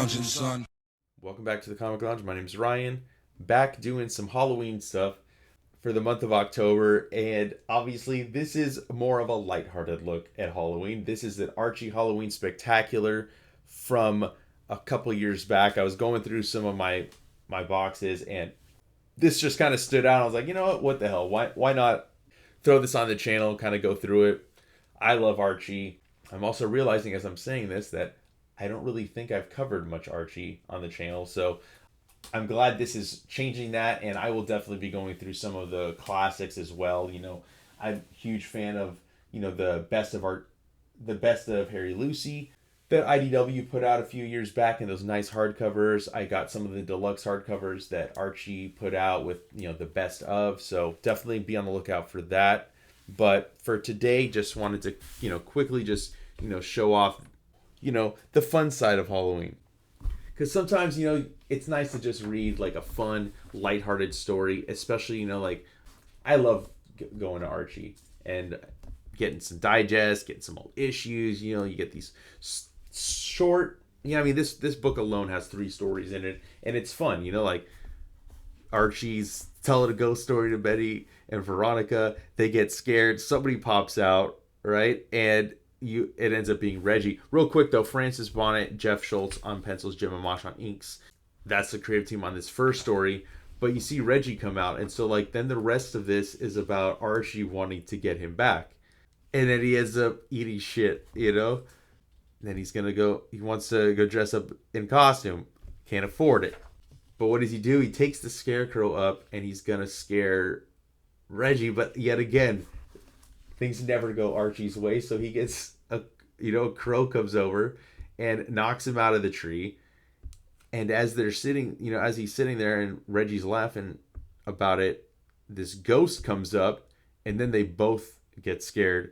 lounging, son. Welcome back to the Comic Lounge. My name's Ryan. Back doing some Halloween stuff for the month of October, and obviously this is more of a lighthearted look at Halloween. This is an Archie Halloween Spectacular from a couple years back. I was going through some of my boxes, and this just kind of stood out. I was like, you know what the hell? Why not throw this on the channel? Kind of go through it. I love Archie. I'm also realizing as I'm saying this that I don't really think I've covered much Archie on the channel, so I'm glad this is changing that, and I will definitely be going through some of the classics as well. I'm a huge fan of, the best of Harry Lucy that IDW put out a few years back in those nice hardcovers. I got some of the deluxe hardcovers that Archie put out with, the best of, so definitely be on the lookout for that. But for today, just wanted to, quickly just, show off, the fun side of Halloween. Because sometimes, it's nice to just read like a fun, lighthearted story, especially, I love going to Archie and getting some digests, getting some old issues. You get these short, this book alone has 3 stories in it, and it's fun, like Archie's telling a ghost story to Betty and Veronica. They get scared, somebody pops out, right? And it ends up being Reggie. Real quick though, Francis Bonnet, Jeff Schultz on pencils, Jim Amash on inks. That's the creative team on this first story. But you see Reggie come out, and so then the rest of this is about Archie wanting to get him back. And then he ends up eating shit, And then he wants to go dress up in costume. Can't afford it. But what does he do? He takes the scarecrow up and he's gonna scare Reggie, but yet again, things never go Archie's way, so he gets a crow comes over and knocks him out of the tree. And as they're sitting, as he's sitting there and Reggie's laughing about it, this ghost comes up, and then they both get scared.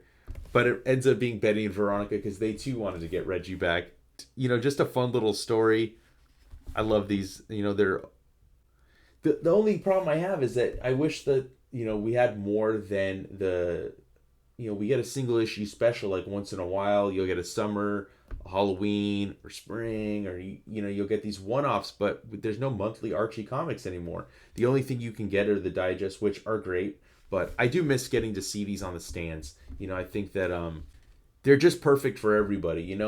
But it ends up being Betty and Veronica because they too wanted to get Reggie back. Just a fun little story. I love these. They're the only problem I have is that I wish that we had more than we get a single issue special like once in a while. You'll get a summer, a Halloween, or spring, or you'll get these one-offs, but there's no monthly Archie comics anymore. The only thing you can get are the digests, which are great, but I do miss getting to see these on the stands. I think that they're just perfect for everybody.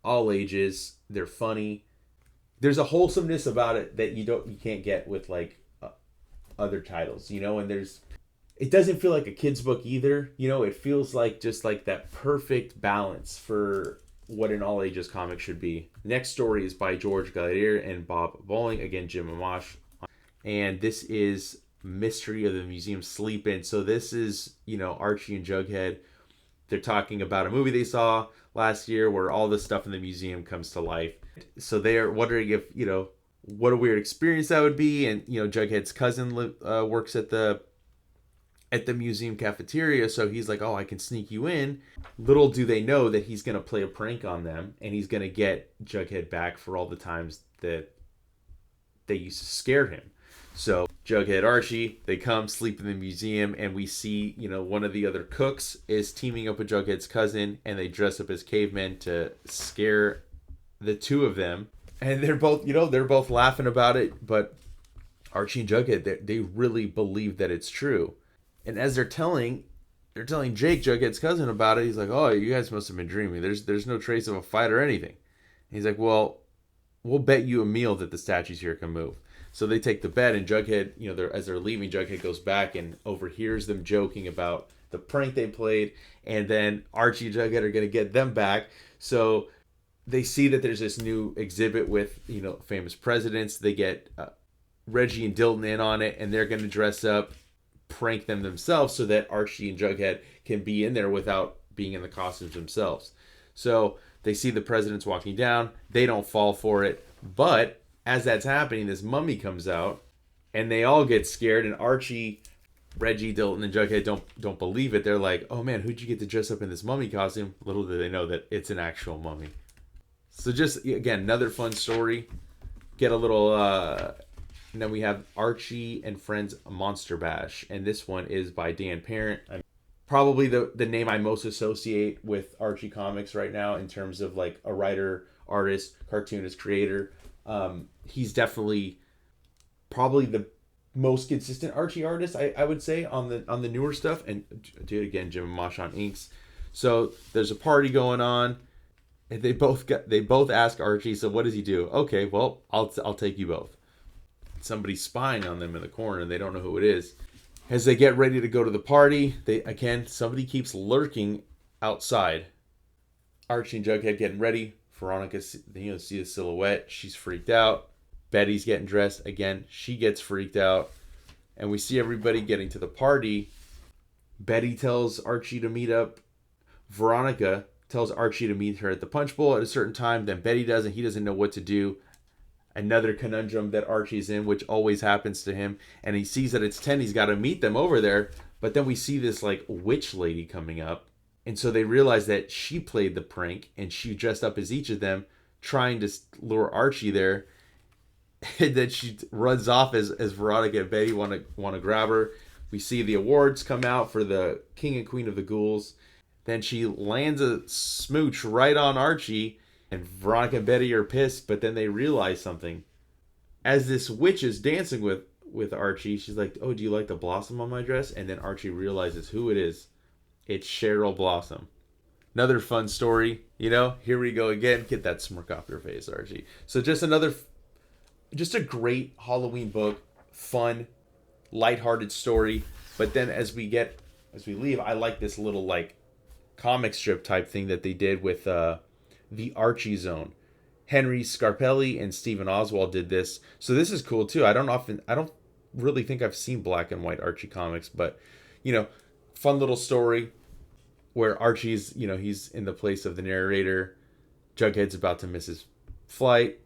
All ages. They're funny. There's a wholesomeness about it that you can't get with other titles. And it doesn't feel like a kid's book either. It feels like just like that perfect balance for what an all ages comic should be. Next story is by George Gallagher and Bob Bowling. Again, Jim Amash. And this is Mystery of the Museum Sleep-In. So this is, Archie and Jughead. They're talking about a movie they saw last year where all the stuff in the museum comes to life. So they are wondering if, what a weird experience that would be. And, Jughead's cousin works at the museum cafeteria, so he's like, oh, I can sneak you in. Little do they know that he's going to play a prank on them, and he's going to get Jughead back for all the times that they used to scare him. So Jughead, Archie, they come, sleep in the museum, and we see, one of the other cooks is teaming up with Jughead's cousin, and they dress up as cavemen to scare the two of them. And they're both laughing about it, but Archie and Jughead, they really believe that it's true. And as they're telling Jake, Jughead's cousin, about it, he's like, oh, you guys must have been dreaming. There's no trace of a fight or anything. And he's like, well, we'll bet you a meal that the statues here can move. So they take the bet, and Jughead, as they're leaving, Jughead goes back and overhears them joking about the prank they played, and then Archie and Jughead are going to get them back. So they see that there's this new exhibit with, famous presidents. They get Reggie and Dilton in on it, and they're going to dress up, prank them themselves so that Archie and Jughead can be in there without being in the costumes themselves. So they see the presidents walking down. They don't fall for it, but as that's happening, this mummy comes out, and they all get scared. And Archie, Reggie, Dilton, and Jughead don't believe it. They're like, "Oh man, who'd you get to dress up in this mummy costume?" Little do they know that it's an actual mummy. So just again, another fun story. Get a little. And then we have Archie and Friends Monster Bash, and this one is by Dan Parent. Probably the name I most associate with Archie Comics right now in terms of like a writer, artist, cartoonist, creator. He's definitely probably the most consistent Archie artist, I would say, on the newer stuff. And dude, again, Jim and Mosh on inks. So there's a party going on, and they both ask Archie. So what does he do? Okay, well, I'll take you both. Somebody's spying on them in the corner, and they don't know who it is. As they get ready to go to the party, somebody keeps lurking outside. Archie and Jughead getting ready. Veronica, see the silhouette. She's freaked out. Betty's getting dressed again. She gets freaked out, and we see everybody getting to the party. Betty tells Archie to meet up. Veronica tells Archie to meet her at the punch bowl at a certain time. Then Betty does, and he doesn't know what to do. Another conundrum that Archie's in, which always happens to him. And he sees that it's 10. He's got to meet them over there. But then we see this like witch lady coming up. And so they realize that she played the prank, and she dressed up as each of them, trying to lure Archie there. And then she runs off as Veronica and Betty want to grab her. We see the awards come out for the King and Queen of the Ghouls. Then she lands a smooch right on Archie, and Veronica and Betty are pissed, but then they realize something. As this witch is dancing with Archie, she's like, "Oh, do you like the blossom on my dress?" And then Archie realizes who it is. It's Cheryl Blossom. Another fun story, here we go again. Get that smirk off your face, Archie. So just a great Halloween book, fun, lighthearted story. But then as we leave, I like this little like comic strip type thing that they did with the Archie Zone. Henry Scarpelli and Stephen Oswald did this, so this is cool too. I don't really think I've seen black and white Archie comics, but fun little story where Archie's he's in the place of the narrator. Jughead's about to miss his flight,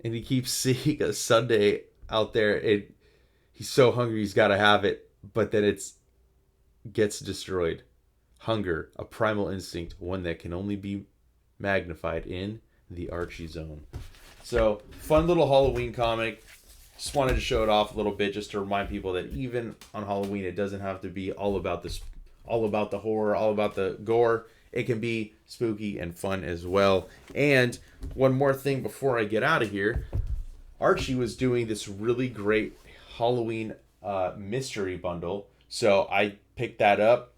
and he keeps seeing a sundae out there. He's so hungry, he's got to have it, but then it gets destroyed. Hunger, a primal instinct, one that can only be magnified in the Archie Zone. So, fun little Halloween comic. Just wanted to show it off a little bit, just to remind people that even on Halloween, it doesn't have to be all about the horror, all about the gore. It can be spooky and fun as well. And one more thing before I get out of here, Archie was doing this really great Halloween mystery bundle. So I picked that up,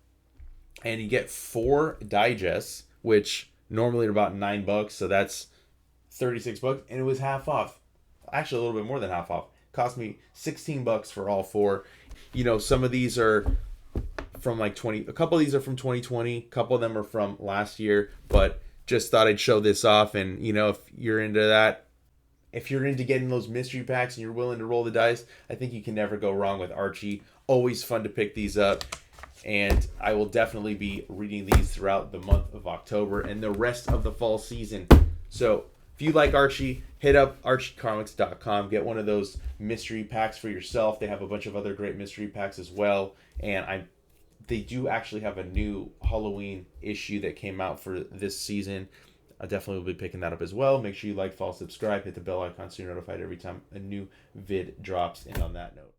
and you get 4 digests, which normally are about $9, so that's $36, and it was half off. Actually, a little bit more than half off. It cost me $16 for all 4. Some of these are from like 20. A couple of these are from 2020. A couple of them are from last year, but just thought I'd show this off. And if you're into that, if you're into getting those mystery packs and you're willing to roll the dice, I think you can never go wrong with Archie. Always fun to pick these up. And I will definitely be reading these throughout the month of October and the rest of the fall season. So if you like Archie, hit up archiecomics.com. Get one of those mystery packs for yourself. They have a bunch of other great mystery packs as well. And they do actually have a new Halloween issue that came out for this season. I definitely will be picking that up as well. Make sure you like, follow, subscribe, hit the bell icon so you're notified every time a new vid drops. And on that note,